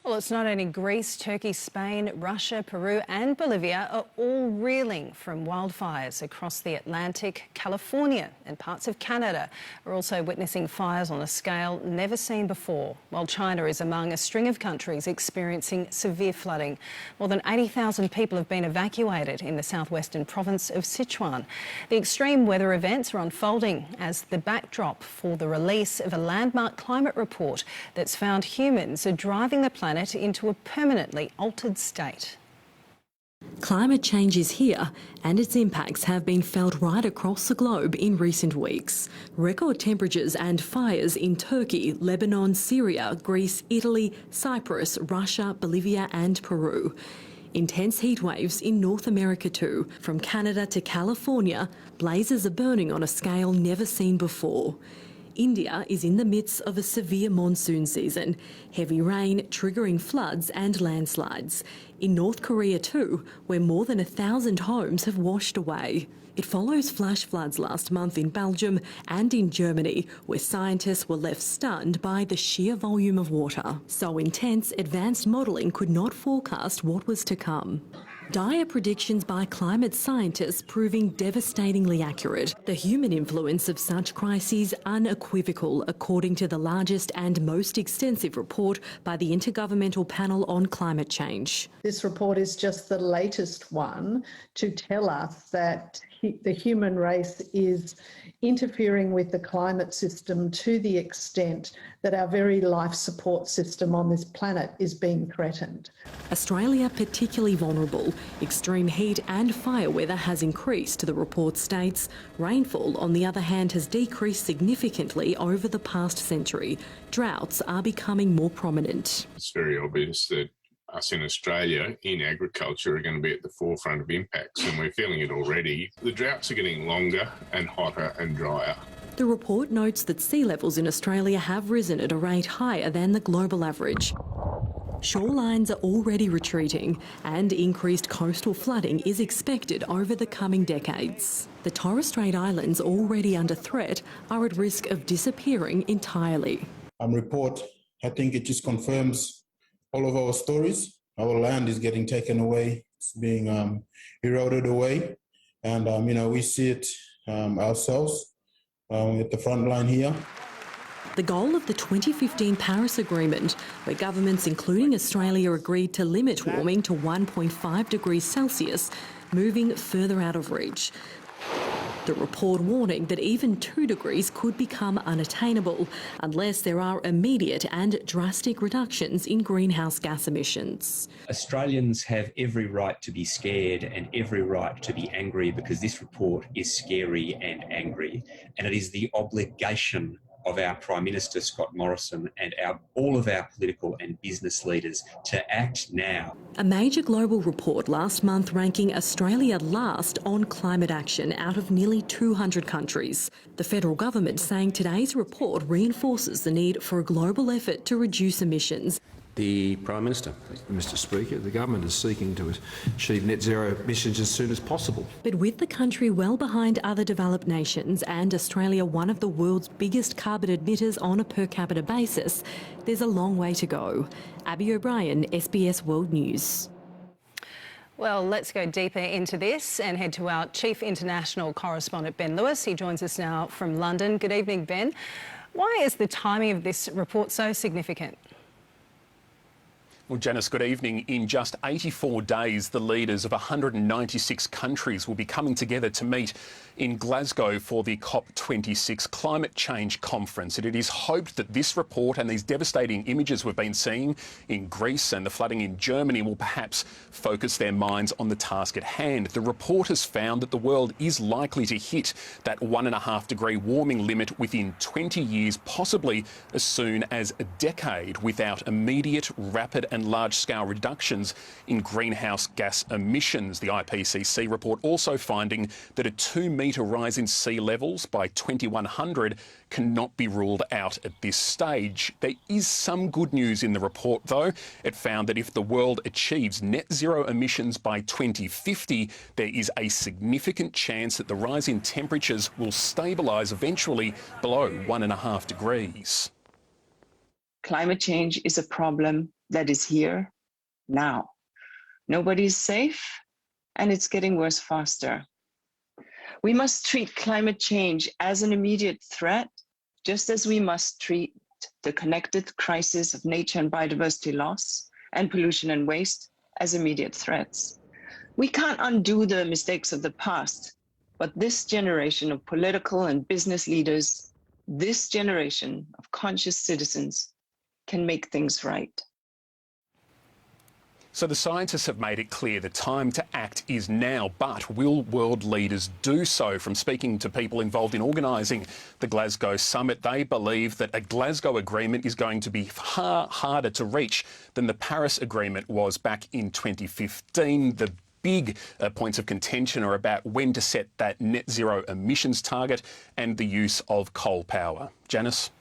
Well, it's not only Greece, Turkey, Spain, Russia, Peru and Bolivia are all reeling from wildfires across the Atlantic. California and parts of Canada are also witnessing fires on a scale never seen before, while China is among a string of countries experiencing severe flooding. More than 80,000 people have been evacuated in the southwestern province of Sichuan. The extreme weather events are unfolding as the backdrop for the release of a landmark climate report that's found humans are driving the planet into a permanently altered state. Climate change is here and its impacts have been felt right across the globe in recent weeks. Record temperatures and fires in Turkey, Lebanon, Syria, Greece, Italy, Cyprus, Russia, Bolivia and Peru. Intense heat waves in North America too. From Canada to California, blazes are burning on a scale never seen before. India is in the midst of a severe monsoon season, heavy rain triggering floods and landslides. In North Korea too, where more than 1,000 homes have washed away. It follows flash floods last month in Belgium and in Germany, where scientists were left stunned by the sheer volume of water. So intense, advanced modelling could not forecast what was to come. Dire predictions by climate scientists proving devastatingly accurate. The human influence of such crises unequivocal, according to the largest and most extensive report by the Intergovernmental Panel on Climate Change. This report is just the latest one to tell us that the human race is interfering with the climate system to the extent that our very life support system on this planet is being threatened. Australia particularly vulnerable. Extreme heat and fire weather has increased, the report states. Rainfall, on the other hand, has decreased significantly over the past century. Droughts are becoming more prominent. It's very obvious that us in Australia in agriculture are going to be at the forefront of impacts, and we're feeling it already. The droughts are getting longer and hotter and drier. The report notes that sea levels in Australia have risen at a rate higher than the global average. Shorelines are already retreating and increased coastal flooding is expected over the coming decades. The Torres Strait Islands, already under threat, are at risk of disappearing entirely. Report, I think it just confirms all of our stories. Our land is getting taken away, it's being eroded away, and we see it ourselves at the front line here. The goal of the 2015 Paris Agreement, where governments including Australia agreed to limit warming to 1.5 degrees Celsius, moving further out of reach. The report warning that even 2 degrees could become unattainable unless there are immediate and drastic reductions in greenhouse gas emissions. Australians have every right to be scared and every right to be angry because this report is scary and angry, and it is the obligation of our Prime Minister Scott Morrison and all of our political and business leaders to act now. A major global report last month ranking Australia last on climate action out of nearly 200 countries. The federal government saying today's report reinforces the need for a global effort to reduce emissions. The Prime Minister. Mr Speaker, the government is seeking to achieve net zero emissions as soon as possible. But with the country well behind other developed nations and Australia one of the world's biggest carbon emitters on a per capita basis, there's a long way to go. Abby O'Brien, SBS World News. Well, let's go deeper into this and head to our Chief International Correspondent, Ben Lewis. He joins us now from London. Good evening, Ben. Why is the timing of this report so significant? Well, Janice, good evening. In just 84 days, the leaders of 196 countries will be coming together to meet in Glasgow for the COP26 Climate Change Conference. And it is hoped that this report and these devastating images we've been seeing in Greece and the flooding in Germany will perhaps focus their minds on the task at hand. The report has found that the world is likely to hit that 1.5 degree warming limit within 20 years, possibly as soon as a decade, without immediate, rapid and large-scale reductions in greenhouse gas emissions. The IPCC report also finding that a 2-metre rise in sea levels by 2100 cannot be ruled out at this stage. There is some good news in the report, though. It found that if the world achieves net zero emissions by 2050, there is a significant chance that the rise in temperatures will stabilise eventually below 1.5 degrees. Climate change is a problem that is here now. Nobody's safe, and it's getting worse faster. We must treat climate change as an immediate threat, just as we must treat the connected crisis of nature and biodiversity loss and pollution and waste as immediate threats. We can't undo the mistakes of the past, but this generation of political and business leaders, this generation of conscious citizens can make things right. So the scientists have made it clear the time to act is now, but will world leaders do so? From speaking to people involved in organising the Glasgow summit, they believe that a Glasgow agreement is going to be far harder to reach than the Paris Agreement was back in 2015. The big points of contention are about when to set that net zero emissions target and the use of coal power. Janice?